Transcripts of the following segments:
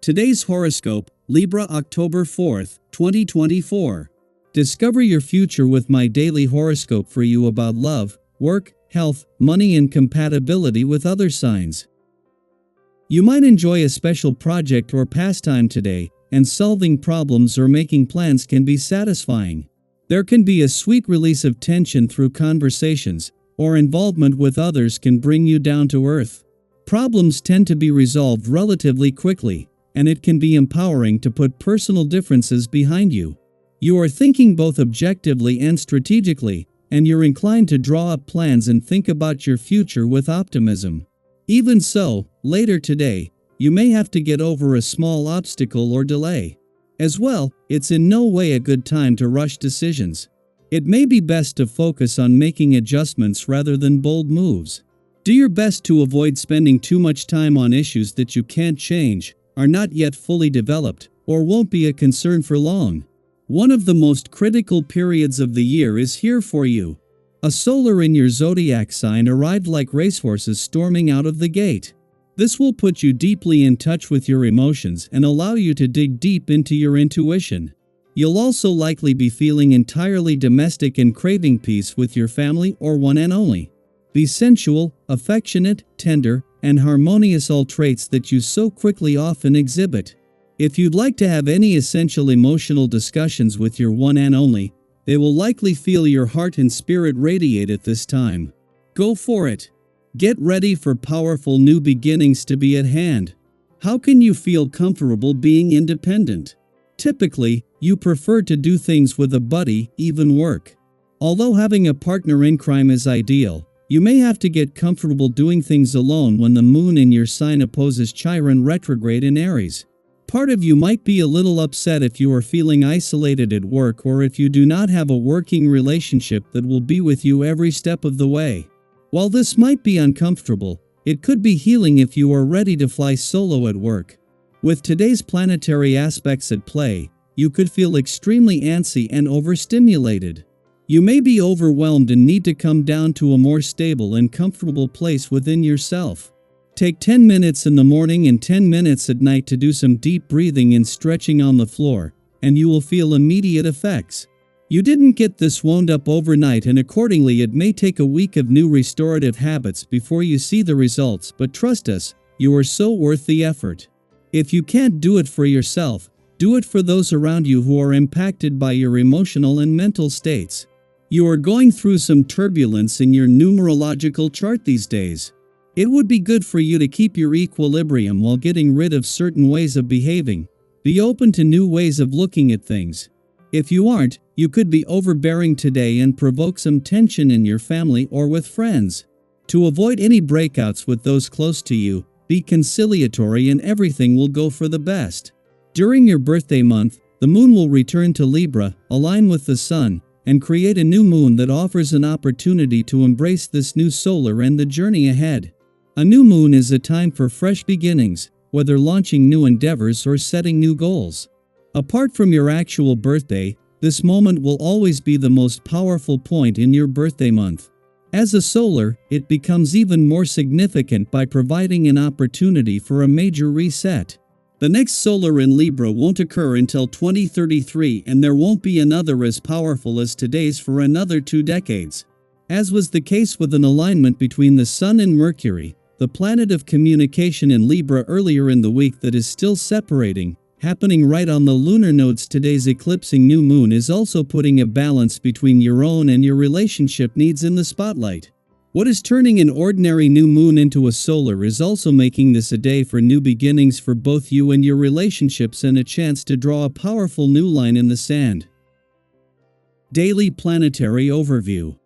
Today's horoscope, Libra October 4th, 2024. Discover your future with my daily horoscope for you about love, work, health, money and compatibility with other signs. You might enjoy a special project or pastime today, and solving problems or making plans can be satisfying. There can be a sweet release of tension through conversations, or involvement with others can bring you down to earth. Problems tend to be resolved relatively quickly, and it can be empowering to put personal differences behind you. You are thinking both objectively and strategically, and you're inclined to draw up plans and think about your future with optimism. Even so, later today, you may have to get over a small obstacle or delay. As well, it's in no way a good time to rush decisions. It may be best to focus on making adjustments rather than bold moves. Do your best to avoid spending too much time on issues that you can't change, are not yet fully developed, or won't be a concern for long. One of the most critical periods of the year is here for you. A solar in your zodiac sign arrived like racehorses storming out of the gate. This will put you deeply in touch with your emotions and allow you to dig deep into your intuition. You'll also likely be feeling entirely domestic and craving peace with your family or one and only. Be sensual, affectionate, tender, and harmonious, all traits that you so quickly often exhibit. If you'd like to have any essential emotional discussions with your one and only, they will likely feel your heart and spirit radiate at this time. Go for it. Get ready for powerful new beginnings to be at hand. How can you feel comfortable being independent? Typically, you prefer to do things with a buddy, even work. Although having a partner in crime is ideal, you may have to get comfortable doing things alone when the moon in your sign opposes Chiron retrograde in Aries. Part of you might be a little upset if you are feeling isolated at work or if you do not have a working relationship that will be with you every step of the way. While this might be uncomfortable, it could be healing if you are ready to fly solo at work. With today's planetary aspects at play, you could feel extremely antsy and overstimulated. You may be overwhelmed and need to come down to a more stable and comfortable place within yourself. Take 10 minutes in the morning and 10 minutes at night to do some deep breathing and stretching on the floor, and you will feel immediate effects. You didn't get this wound up overnight, and accordingly it may take a week of new restorative habits before you see the results, but trust us, you are so worth the effort. If you can't do it for yourself, do it for those around you who are impacted by your emotional and mental states. You are going through some turbulence in your numerological chart these days. It would be good for you to keep your equilibrium while getting rid of certain ways of behaving. Be open to new ways of looking at things. If you aren't, you could be overbearing today and provoke some tension in your family or with friends. To avoid any breakouts with those close to you, be conciliatory and everything will go for the best. During your birthday month, the moon will return to Libra, align with the sun, and create a new moon that offers an opportunity to embrace this new solar and the journey ahead. A new moon is a time for fresh beginnings, whether launching new endeavors or setting new goals. Apart from your actual birthday, this moment will always be the most powerful point in your birthday month. As a solar, it becomes even more significant by providing an opportunity for a major reset. The next solar in Libra won't occur until 2033, and there won't be another as powerful as today's for another 2 decades. As was the case with an alignment between the Sun and Mercury, the planet of communication in Libra earlier in the week that is still separating, happening right on the lunar nodes, today's eclipsing new moon is also putting a balance between your own and your relationship needs in the spotlight. What is turning an ordinary new moon into a solar is also making this a day for new beginnings for both you and your relationships, and a chance to draw a powerful new line in the sand. Daily Planetary Overview.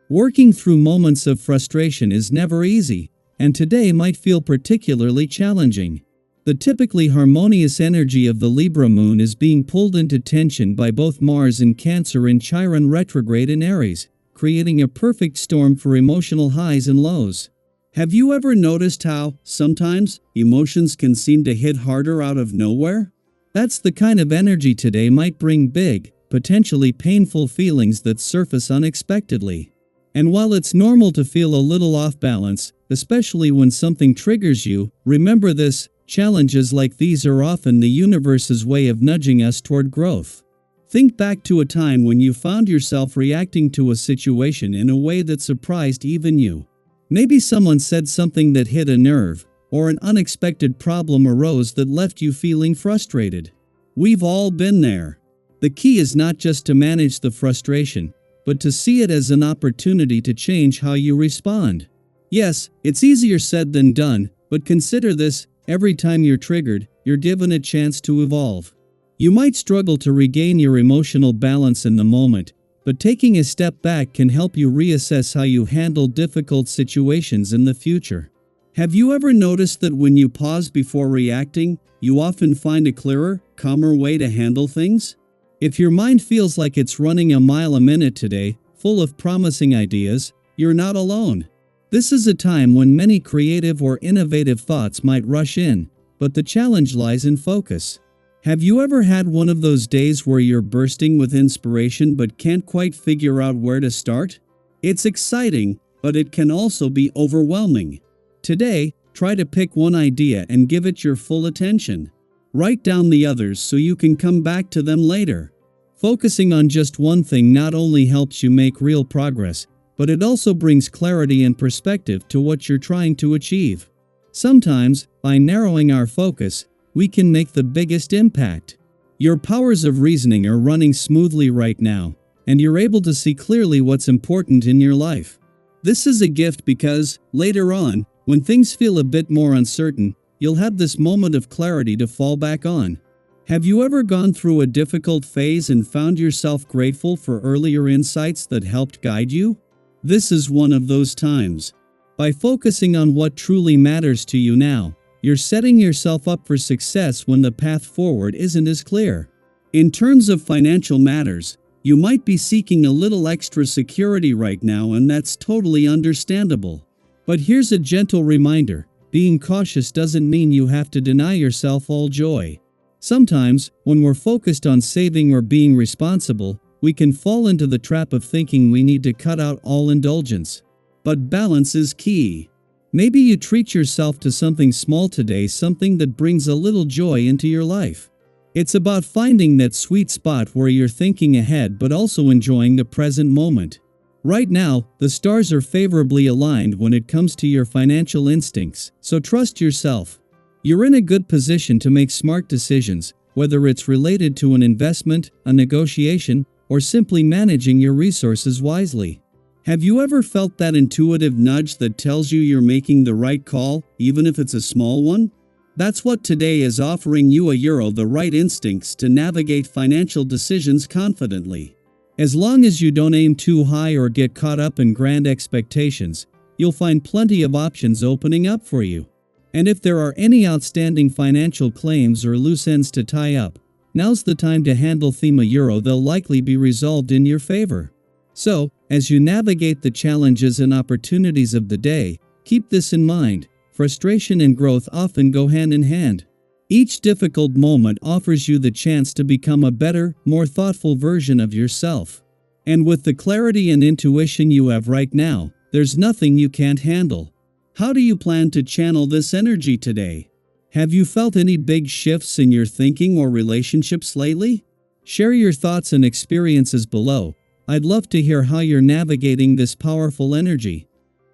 Working through moments of frustration is never easy, and today might feel particularly challenging. The typically harmonious energy of the Libra moon is being pulled into tension by both Mars in Cancer and Chiron retrograde in Aries, creating a perfect storm for emotional highs and lows. Have you ever noticed how, sometimes, emotions can seem to hit harder out of nowhere? That's the kind of energy today might bring big, potentially painful feelings that surface unexpectedly. And while it's normal to feel a little off balance, especially when something triggers you, remember this: Challenges like these are often the universe's way of nudging us toward growth. Think back to a time when you found yourself reacting to a situation in a way that surprised even you. Maybe someone said something that hit a nerve, or an unexpected problem arose that left you feeling frustrated. We've all been there. The key is not just to manage the frustration, but to see it as an opportunity to change how you respond. Yes, it's easier said than done, but consider this: every time you're triggered, you're given a chance to evolve. You might struggle to regain your emotional balance in the moment, but taking a step back can help you reassess how you handle difficult situations in the future. Have you ever noticed that when you pause before reacting, you often find a clearer, calmer way to handle things? If your mind feels like it's running a mile a minute today, full of promising ideas, you're not alone. This is a time when many creative or innovative thoughts might rush in, but the challenge lies in focus. Have you ever had one of those days where you're bursting with inspiration but can't quite figure out where to start? It's exciting, but it can also be overwhelming. Today, try to pick one idea and give it your full attention. Write down the others so you can come back to them later. Focusing on just one thing not only helps you make real progress, but it also brings clarity and perspective to what you're trying to achieve. Sometimes, by narrowing our focus, we can make the biggest impact. Your powers of reasoning are running smoothly right now, and you're able to see clearly what's important in your life. This is a gift because, later on, when things feel a bit more uncertain, you'll have this moment of clarity to fall back on. Have you ever gone through a difficult phase and found yourself grateful for earlier insights that helped guide you? This is one of those times. By focusing on what truly matters to you now, you're setting yourself up for success when the path forward isn't as clear. In terms of financial matters, you might be seeking a little extra security right now, and that's totally understandable. But here's a gentle reminder: being cautious doesn't mean you have to deny yourself all joy. Sometimes, when we're focused on saving or being responsible, we can fall into the trap of thinking we need to cut out all indulgence. But balance is key. Maybe you treat yourself to something small today, something that brings a little joy into your life. It's about finding that sweet spot where you're thinking ahead but also enjoying the present moment. Right now, the stars are favorably aligned when it comes to your financial instincts, so trust yourself. You're in a good position to make smart decisions, whether it's related to an investment, a negotiation, or simply managing your resources wisely. Have you ever felt that intuitive nudge that tells you you're making the right call, even if it's a small one? That's what today is offering you: the right instincts to navigate financial decisions confidently. As long as you don't aim too high or get caught up in grand expectations, you'll find plenty of options opening up for you. And if there are any outstanding financial claims or loose ends to tie up, now's the time to handle them. They'll likely be resolved in your favor. So, as you navigate the challenges and opportunities of the day, keep this in mind: frustration and growth often go hand in hand. Each difficult moment offers you the chance to become a better, more thoughtful version of yourself. And with the clarity and intuition you have right now, there's nothing you can't handle. How do you plan to channel this energy today? Have you felt any big shifts in your thinking or relationships lately? Share your thoughts and experiences below. I'd love to hear how you're navigating this powerful energy.